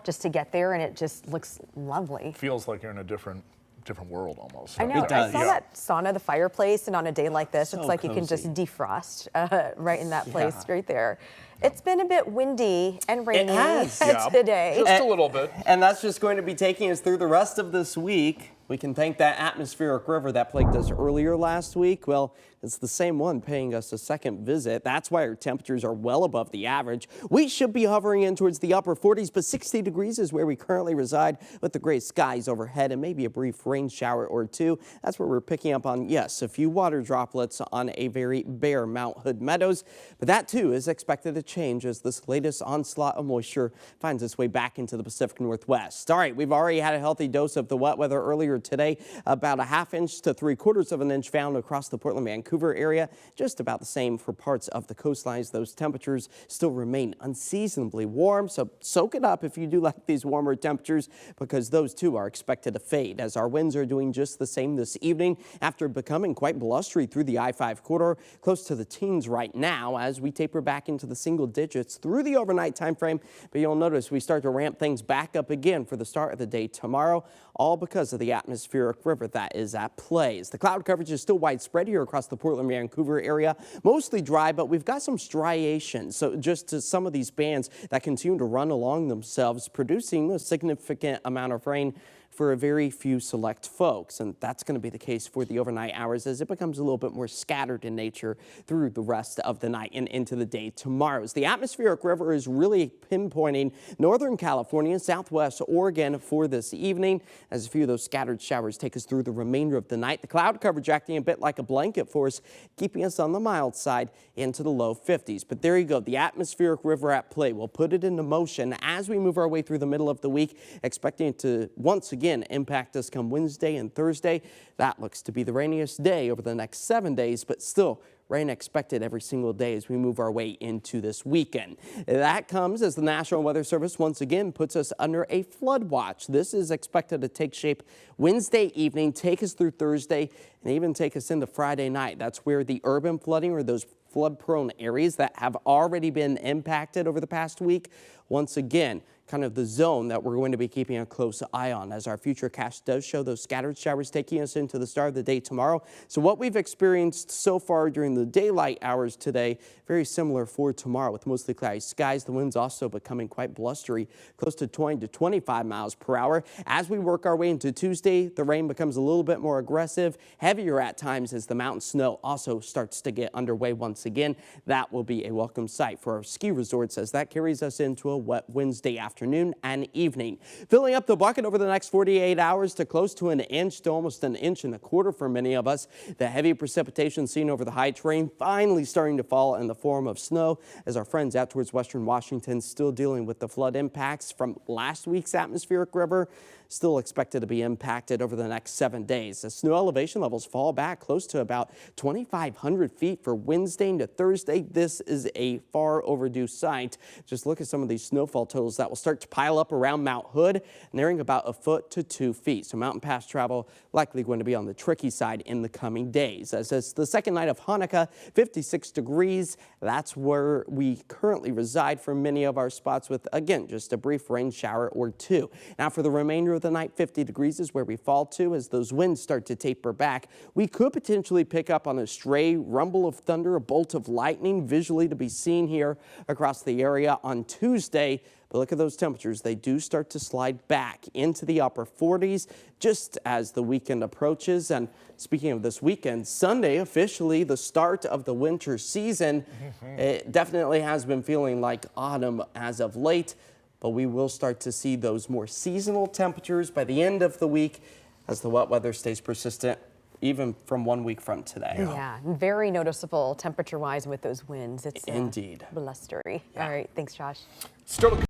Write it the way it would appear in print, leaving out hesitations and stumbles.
just to get there, and it just looks lovely. Feels like you're in a different world almost. I know. It does. I saw that sauna, the fireplace, and on a day like this, So it's like cozy. you can just defrost right in that place right there. It's been a bit windy and rainy today. Just a little bit. And that's just going to be taking us through the rest of this week. We can thank that atmospheric river that plagued us earlier last week. Well, it's the same one paying us a second visit. That's why our temperatures are well above the average. We should be hovering in towards the upper 40s, but 60 degrees is where we currently reside with the gray skies overhead and maybe a brief rain shower or two. That's where we're picking up on, yes, a few water droplets on a very bare Mount Hood Meadows. But that too is expected to change as this latest onslaught of moisture finds its way back into the Pacific Northwest. All right, we've already had a healthy dose of the wet weather earlier today. About a ½ inch to 3/4 of an inch found across the Portland, Vancouver area. Just about the same for parts of the coastlines. Those temperatures still remain unseasonably warm, so soak it up if you do like these warmer temperatures, because those too are expected to fade as our winds are doing just the same this evening after becoming quite blustery through the I-5 corridor, close to the teens right now as we taper back into the single digits through the overnight time frame. But you'll notice we start to ramp things back up again for the start of the day tomorrow, all because of the atmospheric river that is at play. The cloud coverage is still widespread here across the Portland, Vancouver area, mostly dry, but we've got some striations. So just to some of these bands that continue to run along themselves, producing a significant amount of rain for a very few select folks. And that's going to be the case for the overnight hours as it becomes a little bit more scattered in nature through the rest of the night and into the day tomorrow. As the atmospheric river is really pinpointing Northern California and Southwest Oregon for this evening, as a few of those scattered showers take us through the remainder of the night. The cloud coverage acting a bit like a blanket for us, keeping us on the mild side into the low 50s. But there you go, the atmospheric river at play. We'll put it into motion as we move our way through the middle of the week, expecting it to once again impact us come Wednesday and Thursday. That looks to be the rainiest day over the next 7 days, but still rain expected every single day as we move our way into this weekend. That comes as the National Weather Service once again puts us under a flood watch. This is expected to take shape Wednesday evening, take us through Thursday, and even take us into Friday night. That's where the urban flooding, or those flood-prone areas that have already been impacted over the past week, once again, kind of the zone that we're going to be keeping a close eye on, as our futurecast does show those scattered showers taking us into the start of the day tomorrow. So what we've experienced so far during the daylight hours today, very similar for tomorrow with mostly cloudy skies. The winds also becoming quite blustery, close to 20 to 25 miles per hour. As we work our way into Tuesday, the rain becomes a little bit more aggressive, heavier at times as the mountain snow also starts to get underway once again. That will be a welcome sight for our ski resorts as that carries us into a wet Wednesday afternoon and evening. Filling up the bucket over the next 48 hours to close to an inch to almost an inch and a quarter for many of us. The heavy precipitation seen over the high terrain finally starting to fall in the form of snow, as our friends out towards western Washington still dealing with the flood impacts from last week's atmospheric river, still expected to be impacted over the next 7 days. The snow elevation levels fall back close to about 2,500 feet for Wednesday into Thursday. This is a far overdue sight. Just look at some of these snowfall totals that will start to pile up around Mount Hood, nearing about 1 foot to 2 feet. So mountain pass travel likely going to be on the tricky side in the coming days. As it's the second night of Hanukkah, 56 degrees. That's where we currently reside for many of our spots, with, again, just a brief rain shower or two. Now for the remainder of the night, 50 degrees is where we fall to as those winds start to taper back. We could potentially pick up on a stray rumble of thunder, a bolt of lightning visually to be seen here across the area on Tuesday. But look at those temperatures. They do start to slide back into the upper 40s just as the weekend approaches. And speaking of this weekend, Sunday, officially the start of the winter season. It definitely has been feeling like autumn as of late, but we will start to see those more seasonal temperatures by the end of the week as the wet weather stays persistent, even from 1 week from today. Yeah, very noticeable temperature-wise with those winds. It's indeed blustery. Yeah. All right, thanks, Josh. Still